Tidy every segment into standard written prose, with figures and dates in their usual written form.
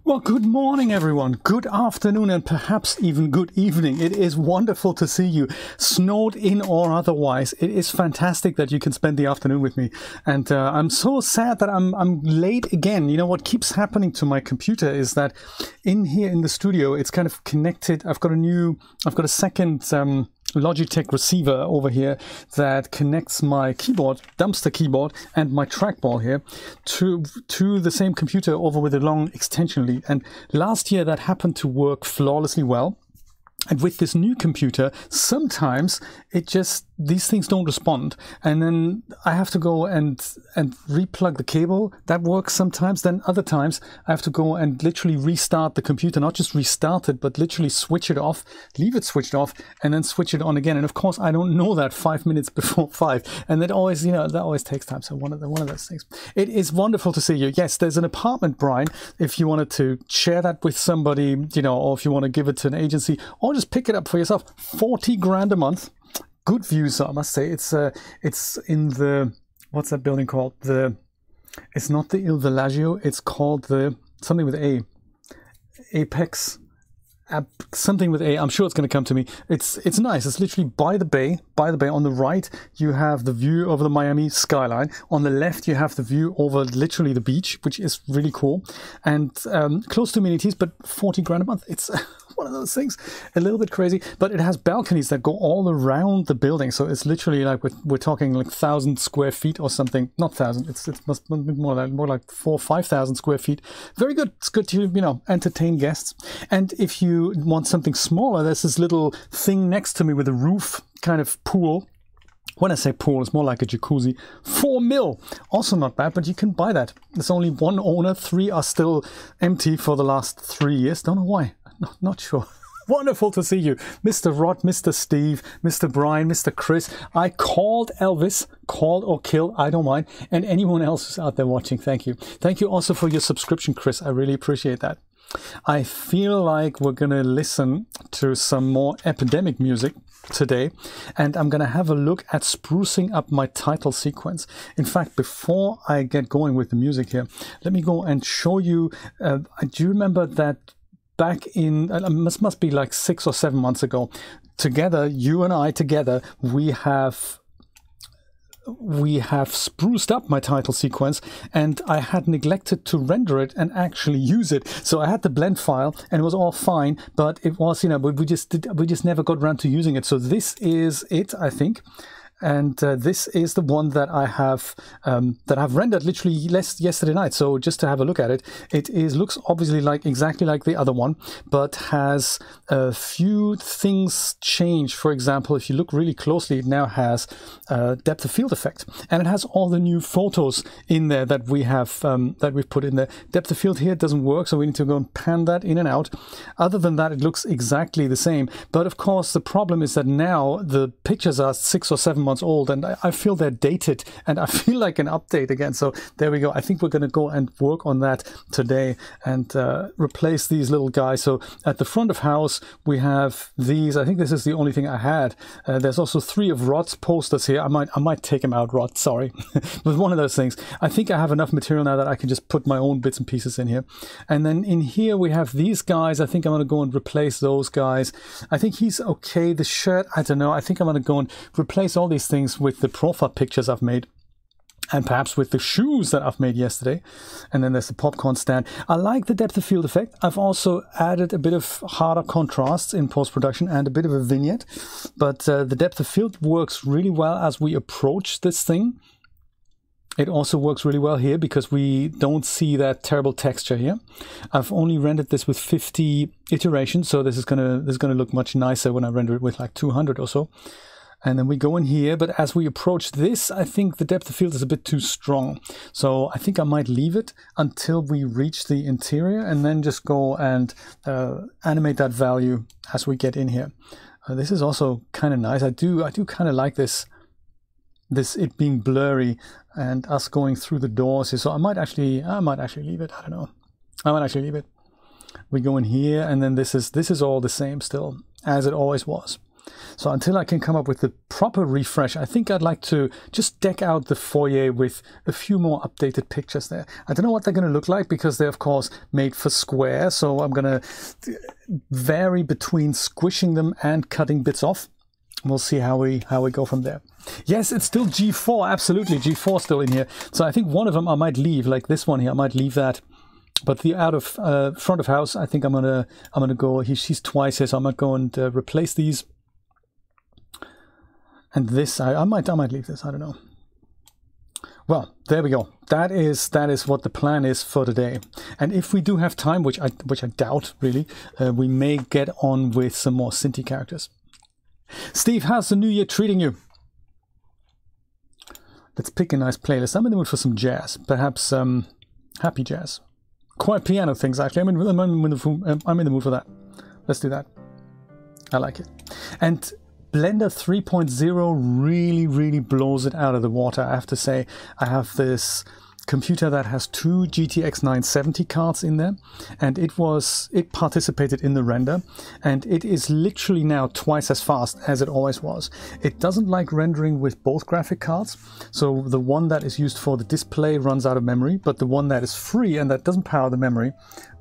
Well, good morning, everyone. Good afternoon, and perhaps even good evening. It is wonderful to see you, snowed in or otherwise. It is fantastic that you can spend the afternoon with me. And I'm so sad that I'm late again. You know, what keeps happening to my computer is that in here in the studio, it's kind of connected. I've got a second Logitech receiver over here that connects my keyboard, dumpster keyboard, and my trackball here to the same computer over with a long extension lead. And last year that happened to work flawlessly well. And with this new computer, sometimes these things don't respond. And then I have to go and replug the cable. That works sometimes. Then other times I have to go and literally restart the computer, not just restart it, but literally switch it off, leave it switched off, and then switch it on again. And of course, I don't know that 5 minutes before 5. And that always, that always takes time. So one of those things. It is wonderful to see you. Yes, there's an apartment, Brian, if you wanted to share that with somebody, or if you want to give it to an agency, or just pick it up for yourself. 40 grand a month. Good views, I must say. It's in the, what's that building called? It's not the Il Villaggio. It's called something with A. Apex. Something with A. I'm sure it's going to come to me. It's nice. It's literally by the bay. By the bay, on the right, you have the view over the Miami skyline. On the left, you have the view over literally the beach, which is really cool. And close to amenities, but 40 grand a month. It's one of those things, a little bit crazy. But it has balconies that go all around the building. So it's literally like we're talking like 1,000 square feet or something. Not 1,000. It must be more like 4,000 or 5,000 square feet. Very good. It's good to entertain guests. And if you want something smaller, there's this little thing next to me with a roof kind of pool. When I say pool, it's more like a jacuzzi. 4 mil. Also not bad, but you can buy that. There's only one owner. 3 are still empty for the last 3 years. Don't know why. Not sure. Wonderful to see you. Mr. Rod, Mr. Steve, Mr. Brian, Mr. Chris. I called Elvis. Called or killed, I don't mind. And anyone else who's out there watching, thank you. Thank you also for your subscription, Chris. I really appreciate that. I feel like we're going to listen to some more epidemic music today, and I'm going to have a look at sprucing up my title sequence. In fact, before I get going with the music here, let me go and show you. Do you remember that back in, must be like 6 or 7 months ago, together, you and I together, we have spruced up my title sequence, and I had neglected to render it and actually use it. So I had the blend file and it was all fine, but it was, we just never got around to using it. So this is it, I think. And this is the one that I have rendered literally yesterday night. So just to have a look at it, looks obviously exactly like the other one, but has a few things changed. For example, if you look really closely, it now has depth of field effect, and it has all the new photos in there that we have that we've put in there. Depth of field here doesn't work, so we need to go and pan that in and out. Other than that, it looks exactly the same. But of course, the problem is that now the pictures are 6 or 7 months old, and I feel they're dated, and I feel like an update again. So there we go. I think we're going to go and work on that today and replace these little guys. So at the front of house, we have these. I think this is the only thing I had. There's also 3 of Rod's posters here. I might take him out, Rod. Sorry, but one of those things. I think I have enough material now that I can just put my own bits and pieces in here. And then in here we have these guys. I think I'm going to go and replace those guys. I think he's okay. The shirt, I don't know. I think I'm going to go and replace all these things with the profile pictures I've made, and perhaps with the shoes that I've made yesterday. And then there's the popcorn stand. I like the depth of field effect. I've also added a bit of harder contrasts in post-production and a bit of a vignette, but the depth of field works really well as we approach this thing. It also works really well here because we don't see that terrible texture here. I've only rendered this with 50 iterations, so this is gonna look much nicer when I render it with like 200 or so. And then we go in here, but as we approach this, I think the depth of field is a bit too strong. So I think I might leave it until we reach the interior, and then just go and animate that value as we get in here. This is also kind of nice. I do kind of like this it being blurry and us going through the doors here. So I might actually leave it. I don't know. I might actually leave it. We go in here, and then this is all the same still as it always was. So until I can come up with the proper refresh, I think I'd like to just deck out the foyer with a few more updated pictures there. I don't know what they're going to look like because they're of course made for square. So I'm going to vary between squishing them and cutting bits off. We'll see how we go from there. Yes, it's still G4, absolutely, G4 still in here. So I think one of them I might leave, like this one here, I might leave that. But the out of front of house, I think I'm gonna go. She's twice here, so I might go and replace these. And this, I might leave this. I don't know. Well, there we go. That is what the plan is for today. And if we do have time, which I doubt really, we may get on with some more Cinti characters. Steve, how's the new year treating you? Let's pick a nice playlist. I'm in the mood for some jazz, perhaps happy jazz. Quiet piano things, actually. I'm in the mood for that. Let's do that. I like it. And Blender 3.0 really blows it out of the water, I have to say. I have this computer that has 2 GTX 970 cards in there, and it participated in the render, and it is literally now twice as fast as it always was. It doesn't like rendering with both graphic cards, so the one that is used for the display runs out of memory, but the one that is free and that doesn't power the memory,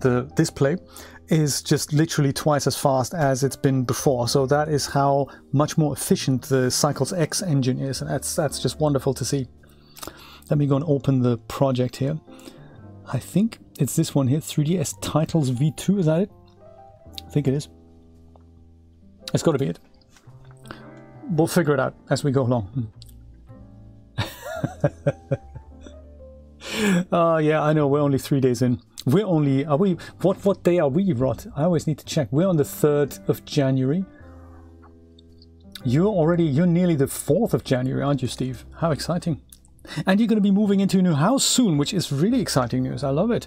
the display, is just literally twice as fast as it's been before. So that is how much more efficient the Cycles X engine is, and that's just wonderful to see. Let me go and open the project here. I think it's this one here, 3ds Titles V2, is that it? I think it is. It's got to be it. We'll figure it out as we go along. Yeah, I know, we're only 3 days in. We're only, what day are we, Rod? I always need to check. We're on the 3rd of January. You're nearly the 4th of January, aren't you, Steve? How exciting. And you're going to be moving into a new house soon, which is really exciting news. I love it.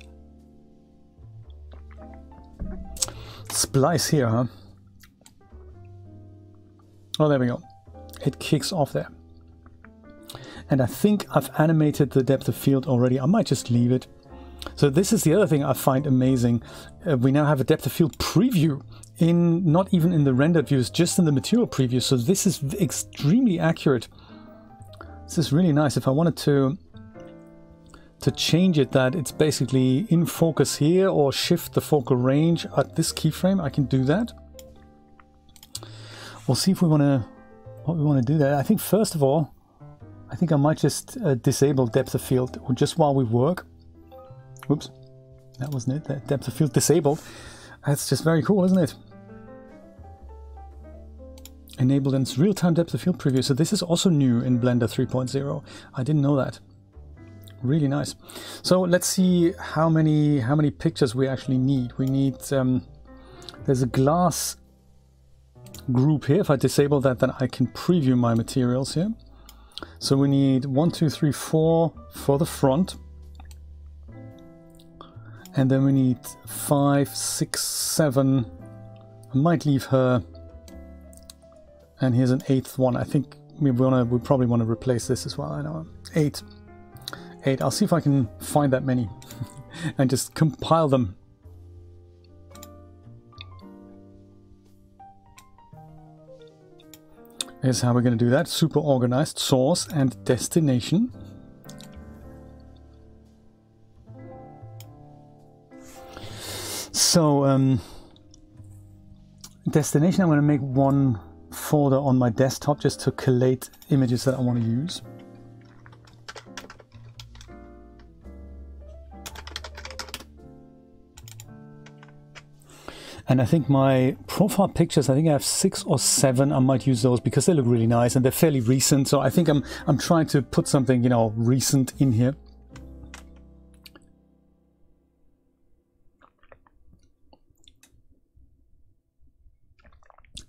Splice here, huh? Oh, there we go. It kicks off there. And I think I've animated the depth of field already. I might just leave it. So this is the other thing I find amazing. We now have a depth of field preview, not even in the rendered views, just in the material preview. So this is extremely accurate. This is really nice. If I wanted to change it, that it's basically in focus here or shift the focal range at this keyframe, I can do that. We'll see if we want to do that. I think first of all, I think I might just disable depth of field just while we work. Oops, that wasn't it. That depth of field disabled. That's just very cool, isn't it? Enabled in real-time depth of field preview. So this is also new in Blender 3.0. I didn't know that. Really nice. So let's see how many pictures we actually need. We need there's a glass group here. If I disable that, then I can preview my materials here. So we need 1, 2, 3, 4 for the front. And then we need 5, 6, 7. I might leave her. And here's an 8th one. I think we probably want to replace this as well. I know. 8. I'll see if I can find that many and just compile them. Here's how we're going to do that. Super organized. Source and destination. So destination, I'm going to make one folder on my desktop just to collate images that I want to use. And I think my profile pictures, I think I have 6 or 7. I might use those because they look really nice and they're fairly recent. So I think I'm trying to put something, you know, recent in here.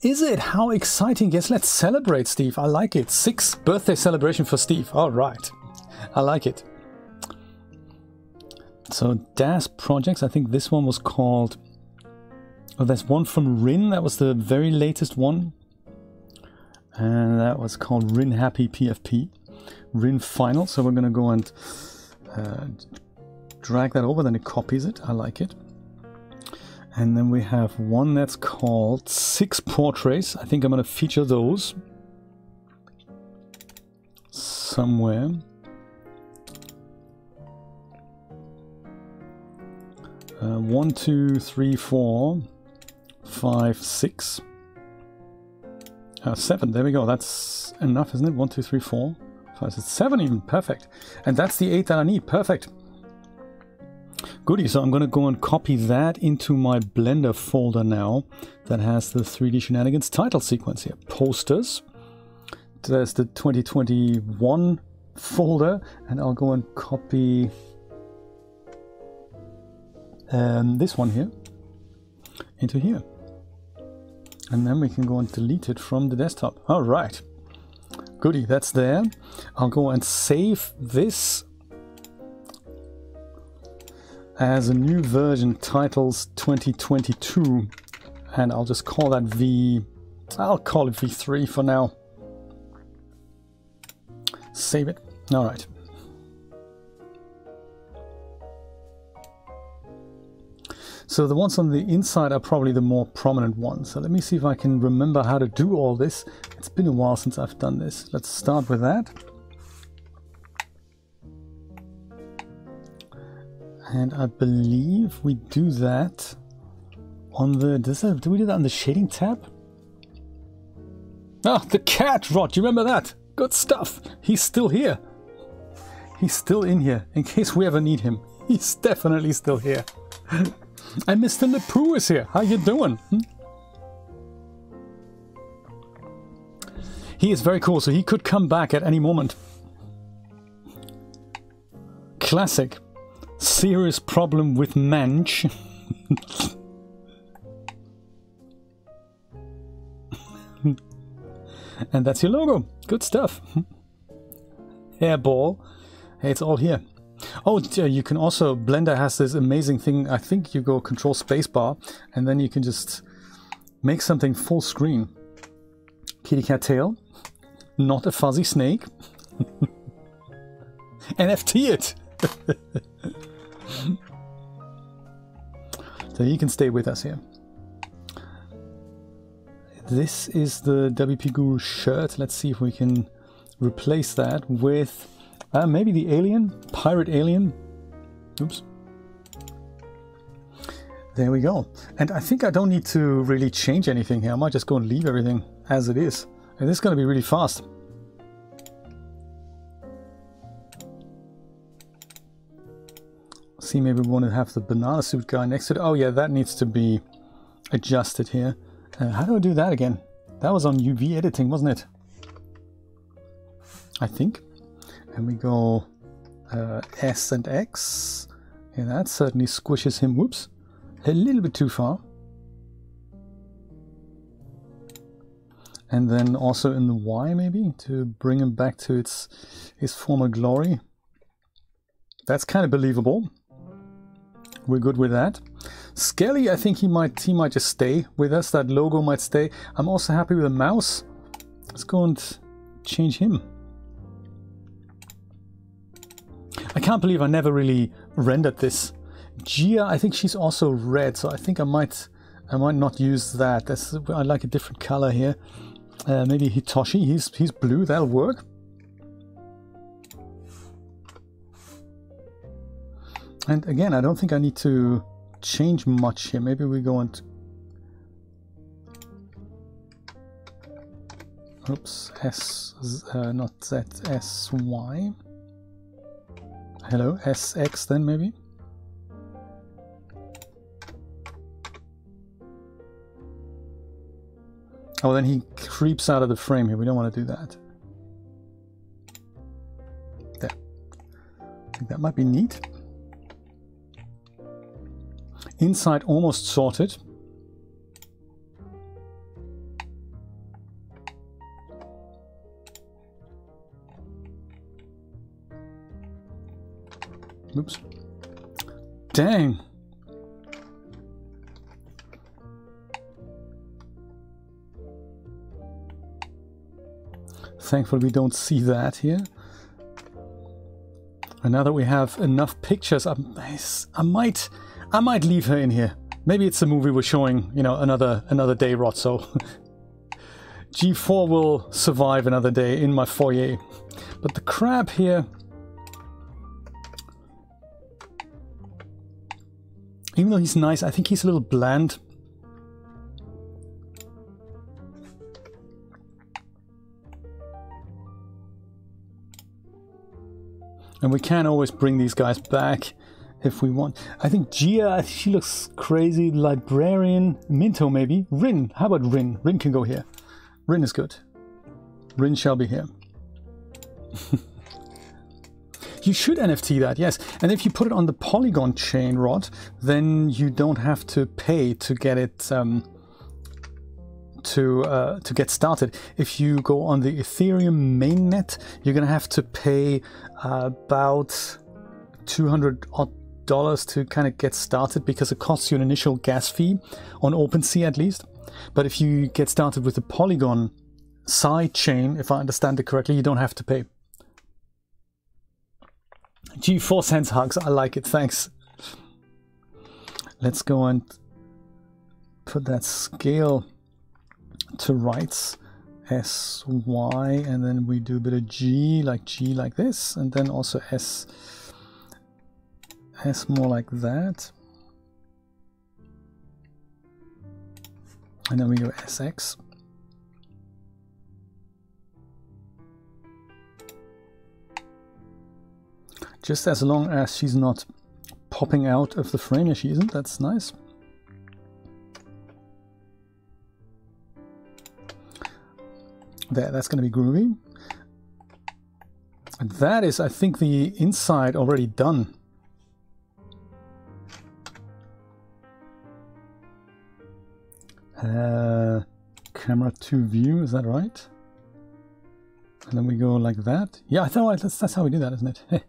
Is it? How exciting. Yes, let's celebrate, Steve. I like it. 6th birthday celebration for Steve. All right. I like it. So DAZ projects. I think this one was called... Oh, there's one from Rin. That was the very latest one. And that was called Rin Happy PFP. Rin Final. So we're going to go and drag that over. Then it copies it. I like it. And then we have one that's called 6 Portraits. I think I'm going to feature those somewhere. One, 2, 3, 4, 5, 6. 7. There we go. That's enough, isn't it? 1, 2, 3, 4, 5, 6, 7 even. Perfect. And that's the 8 that I need. Perfect. Goody. So I'm going to go and copy that into my Blender folder now that has the 3D Shenanigans title sequence here. Posters. There's the 2021 folder, and I'll go and copy this one here into here. And then we can go and delete it from the desktop. All right. Goody, that's there. I'll go and save this as a new version, titles 2022. And I'll just call that I'll call it V3 for now. Save it. All right. So the ones on the inside are probably the more prominent ones. So let me see if I can remember how to do all this. It's been a while since I've done this. Let's start with that. And I believe we do that on the... do we do that on the shading tab? Ah, the cat, Rod, you remember that? Good stuff. He's still here. He's still in here, in case we ever need him. He's definitely still here. And Mr. Napoo is here. How you doing? He is very cool, so he could come back at any moment. Classic. Serious problem with Mensch. And that's your logo. Good stuff. Hairball. Hey, it's all here. Oh, you can also, Blender has this amazing thing. I think you go Control Spacebar and then you can just make something full screen. Kitty cat tail. Not a fuzzy snake. NFT it. So you can stay with us here. This is the WP Guru shirt. Let's see if we can replace that with maybe the alien, pirate alien. Oops. There we go. And I think I don't need to really change anything here. I might just go and leave everything as it is. And this is going to be really fast. See, maybe we want to have the banana suit guy next to it. Oh yeah, that needs to be adjusted here. How do I do that again? That was on UV editing, wasn't it? I think. And we go S and X. Yeah, that certainly squishes him, whoops, a little bit too far. And then also in the Y maybe, to bring him back to his former glory. That's kind of believable. We're good with that. Skelly, I think he might just stay with us. That logo might stay. I'm also happy with the mouse. Let's go and change him. I can't believe I never really rendered this. Gia, I think she's also red, so I think I might not use that. I like a different color here. Maybe Hitoshi, he's blue, that'll work. And again, I don't think I need to change much here. Maybe we go and... Oops, not Z, S, Y. Hello, SX then maybe? Oh, then he creeps out of the frame here. We don't want to do that. There. I think that might be neat. Inside almost sorted. Oops. Dang. Thankfully we don't see that here. And now that we have enough pictures, I might leave her in here. Maybe it's a movie we're showing, you know, another day, Rod, so G4 will survive another day in my foyer. But the crab here, even though he's nice, I think he's a little bland. And we can always bring these guys back if we want. I think Gia, she looks crazy. Librarian, Minto maybe. Rin, how about Rin? Rin can go here. Rin is good. Rin shall be here. You should NFT that, yes. And if you put it on the Polygon chain, Rod, then you don't have to pay to get it to get started. If you go on the Ethereum mainnet, you're gonna have to pay about $200 odd to kind of get started, because it costs you an initial gas fee on OpenSea at least. But if you get started with the Polygon side chain, if I understand it correctly, you don't have to pay. G4 sends hugs. I like it. Thanks. Let's go and put that scale to rights. SY, and then we do a bit of G like this, and then also S more like that, and then we go SX. Just as long as she's not popping out of the frame. Yeah, she isn't. That's nice. There, that's going to be groovy. And that is, I think, the inside already done. Camera to view, is that right? And then we go like that. Yeah, I thought that's how we do that, isn't it?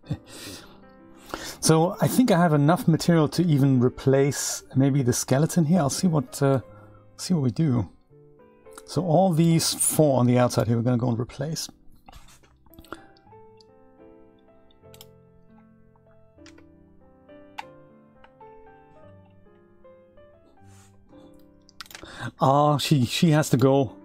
So I think I have enough material to even replace maybe the skeleton here. I'll see what we do. So all these four on the outside here, we're going to go and replace. Ah, she has to go.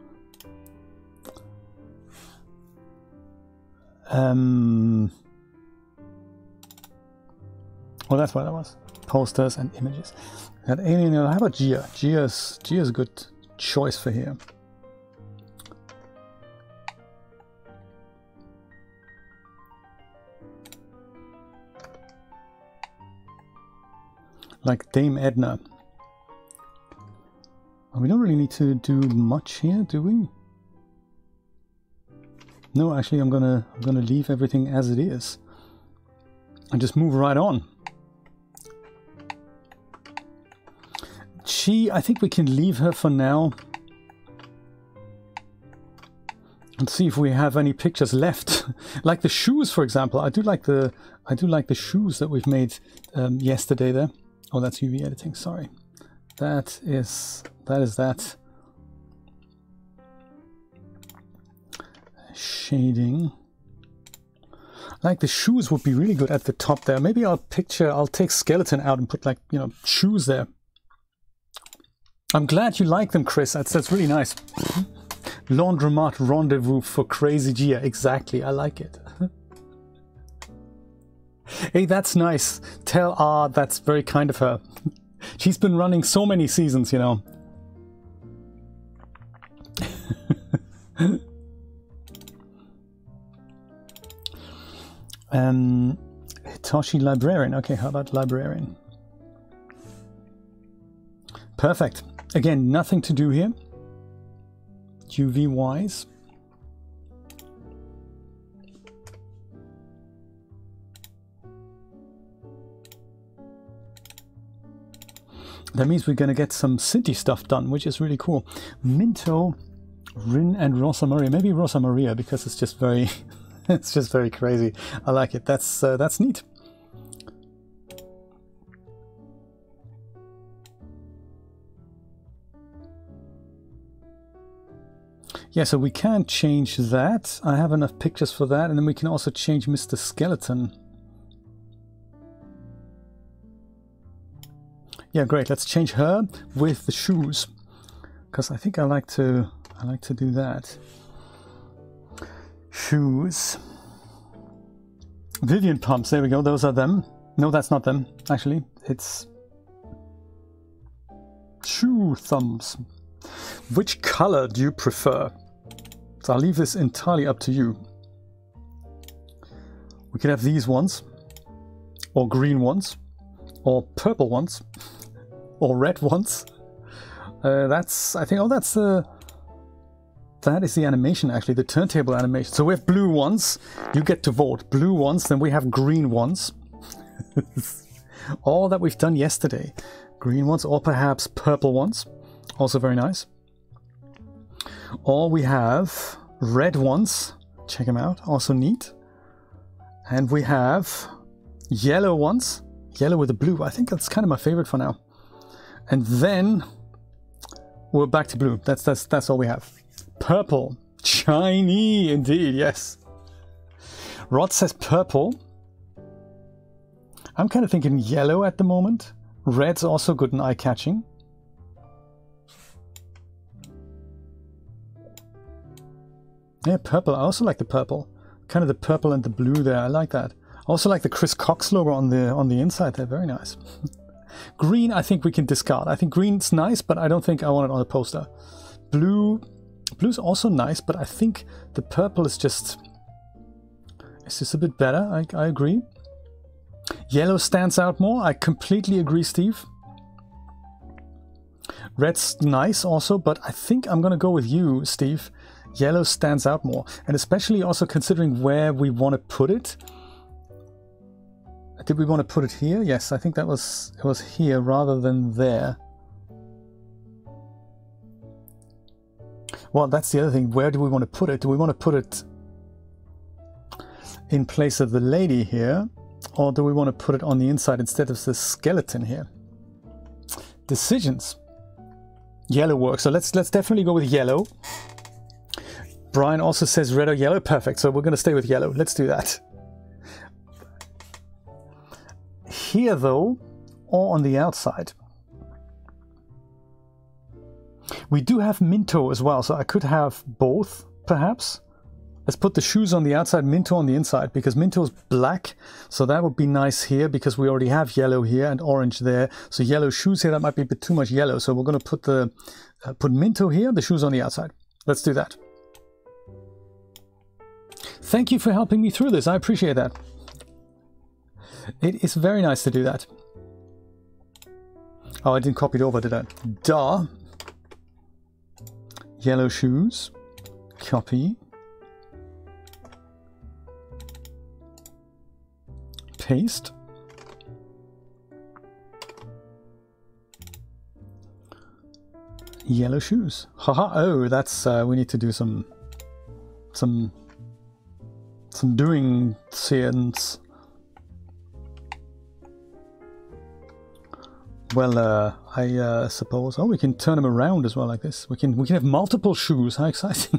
Well, that's what that was. Posters and images. That alien. How about Gia? Gia's a good choice for here. Like Dame Edna. We don't really need to do much here, do we? No, actually, I'm gonna leave everything as it is and just move right on. I think we can leave her for now. Let's see if we have any pictures left. Like the shoes, for example. I do like the shoes that we've made yesterday there. Oh, that's UV editing. Sorry. That is that. Shading. Like the shoes would be really good at the top there. Maybe I'll take skeleton out and put, like, you know, shoes there. I'm glad you like them, Chris. That's really nice. Laundromat rendezvous for crazy Gia. Exactly. I like it. Hey, that's nice. That's very kind of her. She's been running so many seasons, you know. Hitoshi Librarian. Okay, how about Librarian? Perfect. Again, nothing to do here. UV wise. That means we're going to get some city stuff done, which is really cool. Minto, Rin, and Rosa Maria. Maybe Rosa Maria, because it's just very, it's just very crazy. I like it. That's neat. Yeah, so we can change that. I have enough pictures for that, and then we can also change Mr. Skeleton. Yeah, great. Let's change her with the shoes, because I think I like to do that. Shoes. Vivian pumps. There we go. Those are them. No, that's not them. Actually, it's shoe thumbs. Which color do you prefer? So I'll leave this entirely up to you. We could have these ones, or green ones, or purple ones, or red ones. That's, I think, oh, that's the... That is the animation, actually, the turntable animation. So we have blue ones. You get to vote. Blue ones, then we have green ones. All that we've done yesterday. Green ones, or perhaps purple ones. Also very nice. Or we have red ones. Check them out. Also neat. And we have yellow ones. Yellow with the blue. I think that's kind of my favorite for now. And then we're back to blue. That's all we have. Purple. Shiny indeed, yes. Rod says purple. I'm kind of thinking yellow at the moment. Red's also good and eye-catching. Yeah, purple. I also like the purple. Kind of the purple and the blue there. I like that. I also like the Chris Cox logo on the inside there. Very nice. Green, I think we can discard. I think green's nice, but I don't think I want it on a poster. Blue. Blue's also nice, but I think the purple is just... It's just a bit better. I agree. Yellow stands out more. I completely agree, Steve. Red's nice also, but I think I'm going to go with you, Steve. Yellow stands out more. And especially also considering where we want to put it. Did we want to put it here? Yes, I think it was here rather than there. Well, that's the other thing. Where do we want to put it? Do we want to put it in place of the lady here? Or do we want to put it on the inside instead of the skeleton here? Decisions. Yellow works. So let's definitely go with yellow. Brian also says red or yellow. Perfect. So we're going to stay with yellow. Let's do that. Here though, or on the outside. We do have Minto as well, so I could have both, perhaps. Let's put the shoes on the outside, Minto on the inside, because Minto is black, so that would be nice here, because we already have yellow here and orange there. So yellow shoes here, that might be a bit too much yellow, so we're going to put the put Minto here, the shoes on the outside. Let's do that. Thank you for helping me through this, I appreciate that. It is very nice to do that. Oh, I didn't copy it over, did I? Duh. Yellow shoes, copy, paste, yellow shoes. Haha! Oh, that's we need to do some doing scenes. Well, I suppose. Oh, we can turn them around as well, like this. We can have multiple shoes. How exciting!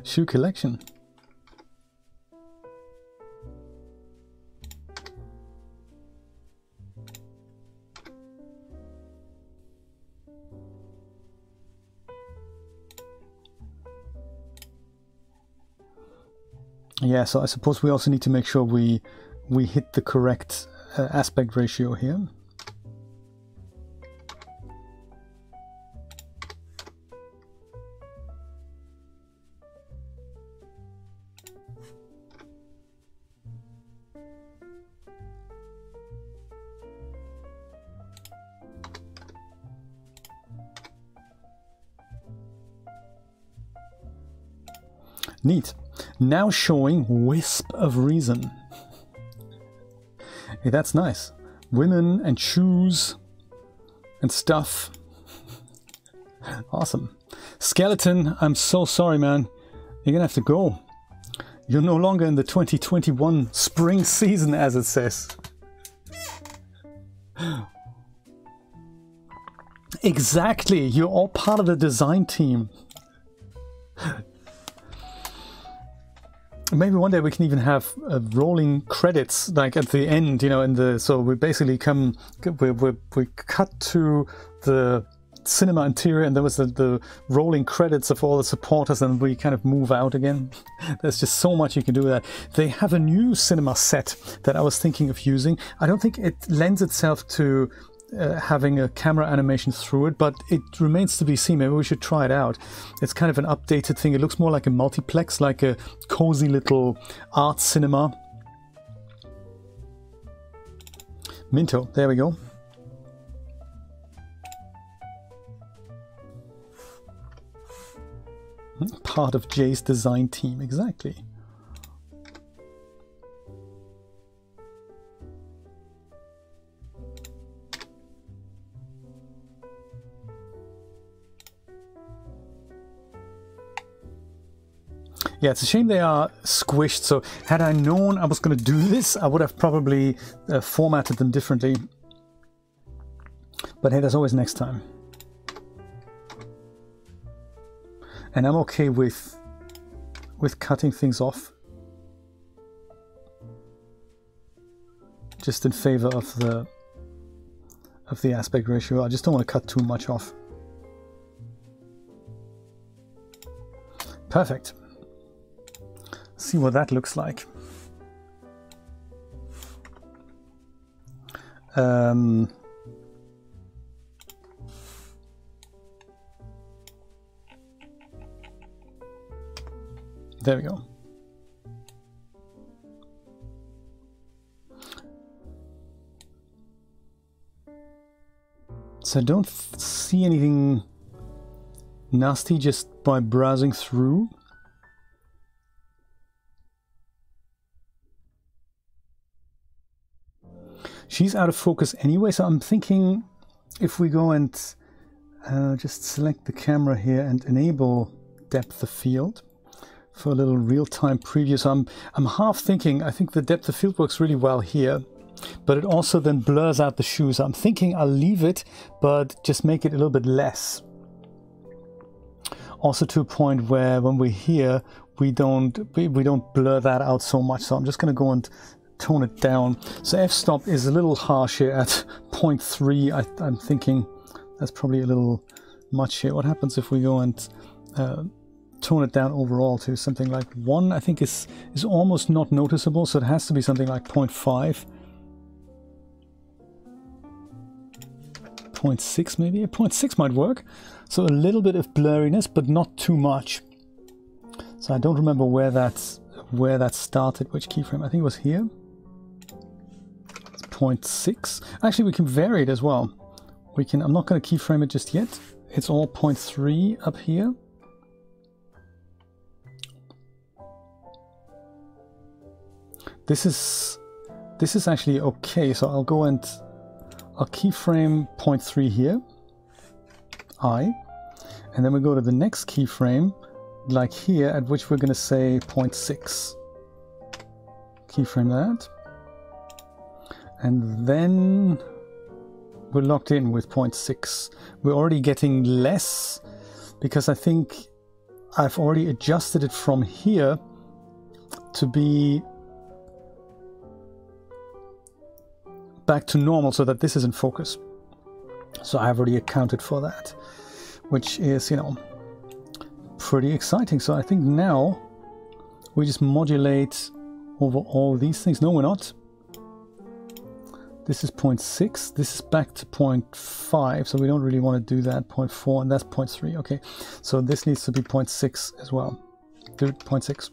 Shoe collection. Yeah, so I suppose we also need to make sure we hit the correct aspect ratio here. Neat. Now showing Wisp of Reason. Hey, that's nice. Women and shoes and stuff. Awesome. Skeleton, I'm so sorry, man. You're gonna have to go. You're no longer in the 2021 spring season, as it says. Exactly. You're all part of the design team. maybe one day we can even have rolling credits, like at the end, you know, in the, so we basically we cut to the cinema interior, and there was the rolling credits of all the supporters, and we kind of move out again. There's just so much you can do with that. They have a new cinema set that I was thinking of using. I don't think it lends itself to having a camera animation through it, but it remains to be seen. Maybe we should try it out. It's kind of an updated thing. It looks more like a multiplex, like a cozy little art cinema. Minto, there we go. Part of Jay's design team, exactly. Yeah, it's a shame they are squished, so had I known I was going to do this, I would have probably formatted them differently. But hey, there's always next time. And I'm okay with cutting things off, just in favor of the aspect ratio. I just don't want to cut too much off. Perfect. See what that looks like. There we go. So I don't see anything nasty just by browsing through. She's out of focus anyway, so I'm thinking if we go and just select the camera here and enable depth of field for a little real-time preview. So I'm half thinking, I think the depth of field works really well here, but it also then blurs out the shoes. I'm thinking I'll leave it, but just make it a little bit less. Also to a point where when we're here, we don't blur that out so much. So I'm just going to go and tone it down. So f-stop is a little harsh here at 0.3. I'm thinking that's probably a little much here. What happens if we go and tone it down overall to something like 1? I think is almost not noticeable, so it has to be something like 0.5. 0.6 maybe? 0.6 might work. So a little bit of blurriness, but not too much. So I don't remember where that started, which keyframe. I think it was here. It's 0.6. Actually, we can vary it as well. I'm not going to keyframe it just yet. It's all 0.3 up here. This is actually okay. So I'll go and I'll keyframe 0.3 here. And then we go to the next keyframe, like here, at which we're going to say 0.6. Keyframe that. And then we're locked in with 0.6. We're already getting less because I think I've already adjusted it from here to be back to normal so that this is in focus. So I've already accounted for that, which is, you know, pretty exciting. So I think now we just modulate over all these things. No, we're not. This is 0.6. This is back to 0.5. So we don't really want to do that. 0.4 and that's 0.3. Okay. So this needs to be 0.6 as well. Do it 0.6.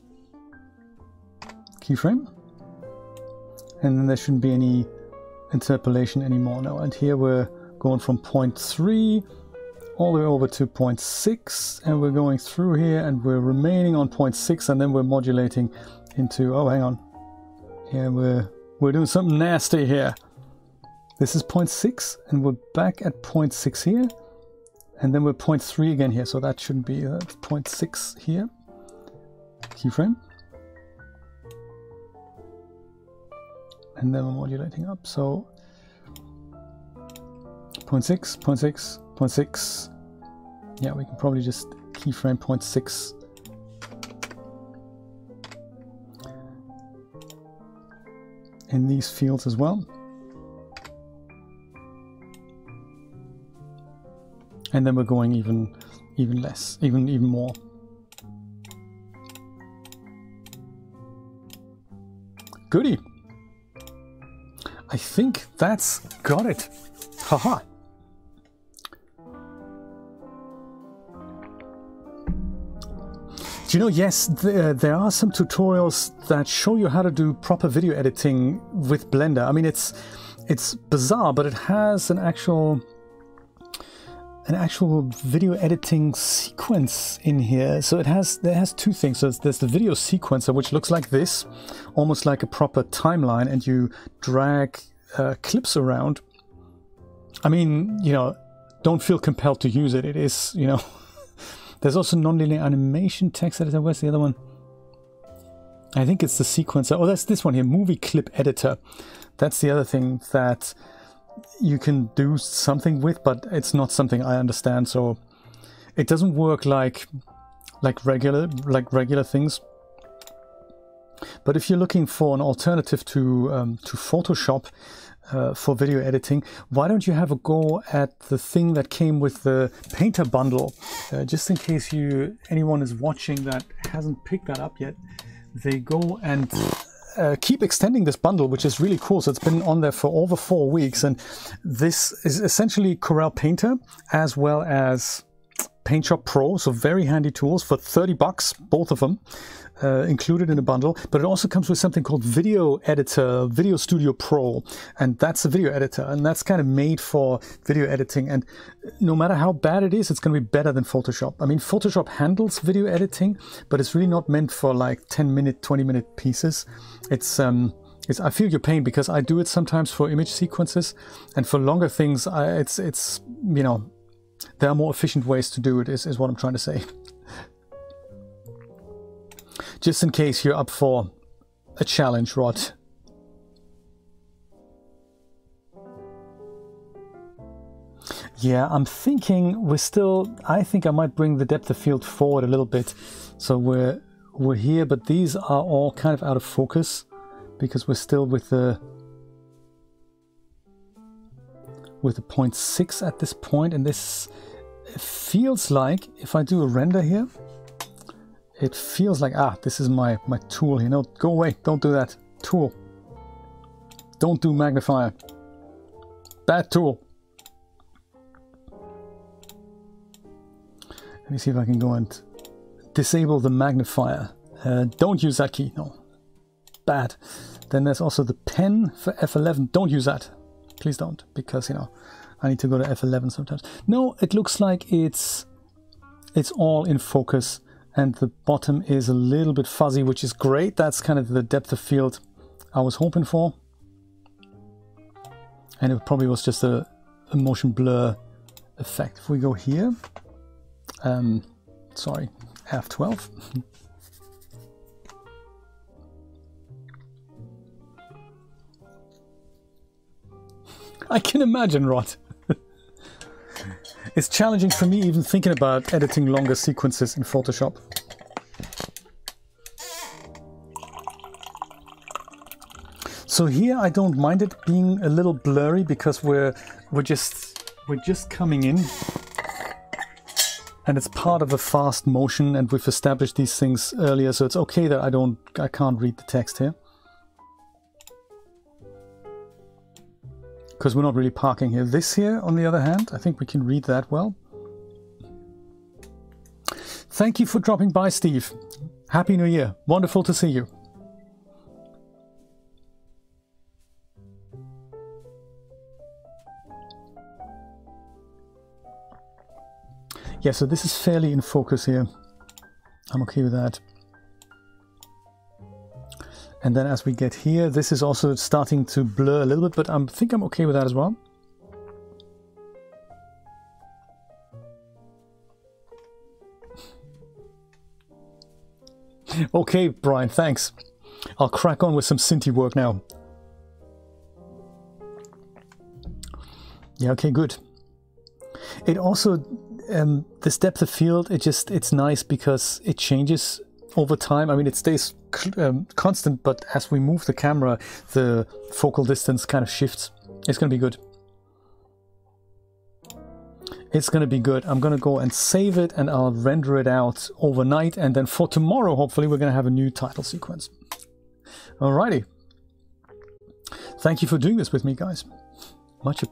Keyframe. And then there shouldn't be any interpolation anymore. No. And here we're going from 0.3 all the way over to 0.6, and we're going through here and we're remaining on 0.6, and then we're modulating into, oh, hang on. Yeah, we're doing something nasty here. This is 0.6 and we're back at 0.6 here, and then we're 0.3 again here, so that shouldn't be 0.6 here. Keyframe. And then we're modulating up, so 0.6, 0.6, 0.6. Yeah, we can probably just keyframe 0.6. in these fields as well. And then we're going even less, even more. Goody. I think that's got it. Haha. Do you know, yes, there are some tutorials that show you how to do proper video editing with Blender. I mean, it's bizarre, but it has an actual video editing sequence in here. So it has two things. So there's the video sequencer, which looks like this, almost like a proper timeline, and you drag clips around. I mean, you know, don't feel compelled to use it. It is, you know. There's also nonlinear animation text editor. Where's the other one? I think it's the sequencer. Oh, that's this one here, movie clip editor. That's the other thing that you can do something with, but it's not something I understand. So it doesn't work like regular things. But if you're looking for an alternative to Photoshop for video editing, why don't you have a go at the thing that came with the Painter bundle? Just in case anyone is watching that hasn't picked that up yet, they go and keep extending this bundle, which is really cool. So it's been on there for over 4 weeks, and this is essentially Corel Painter as well as PaintShop Pro, so very handy tools for 30 bucks, both of them. Included in a bundle, but it also comes with something called Video Editor, Video Studio Pro, and that's a video editor, and that's kind of made for video editing. And no matter how bad it is, it's going to be better than Photoshop. I mean, Photoshop handles video editing, but it's really not meant for like 10-minute, 20-minute pieces. I feel your pain because I do it sometimes for image sequences, and for longer things, it's you know, there are more efficient ways to do it. Is what I'm trying to say. Just in case you're up for a challenge, Rod. Yeah, I'm thinking I think I might bring the depth of field forward a little bit. So we're here, but these are all kind of out of focus because we're still with the 0.6 at this point, and this feels like if I do a render here, it feels like, this is my tool here. No, go away. Don't do that. Tool. Don't do magnifier. Bad tool. Let me see if I can go and disable the magnifier. Don't use that key. No. Bad. Then there's also the pen for F11. Don't use that. Please don't. Because, you know, I need to go to F11 sometimes. No, it looks like it's all in focus. And the bottom is a little bit fuzzy, which is great. That's kind of the depth of field I was hoping for. And it probably was just a motion blur effect. If we go here, sorry, F12. I can imagine, Rod. It's challenging for me even thinking about editing longer sequences in Photoshop. So here I don't mind it being a little blurry because we're just coming in, and it's part of a fast motion, and we've established these things earlier, so it's okay that I can't read the text here. Because we're not really parking here. This here, on the other hand, I think we can read that well. Thank you for dropping by, Steve. Happy New Year. Wonderful to see you. Yeah, so this is fairly in focus here. I'm okay with that. And then as we get here, this is also starting to blur a little bit, but I think I'm okay with that as well. Okay, Brian, thanks. I'll crack on with some Cinti work now. Yeah, okay, good. It also, this depth of field, it's nice because it changes over time. I mean, it stays constant, but as we move the camera, the focal distance kind of shifts. It's going to be good. It's going to be good. I'm going to go and save it, and I'll render it out overnight, and then for tomorrow, hopefully, we're going to have a new title sequence. Alrighty. Thank you for doing this with me, guys. Much appreciated.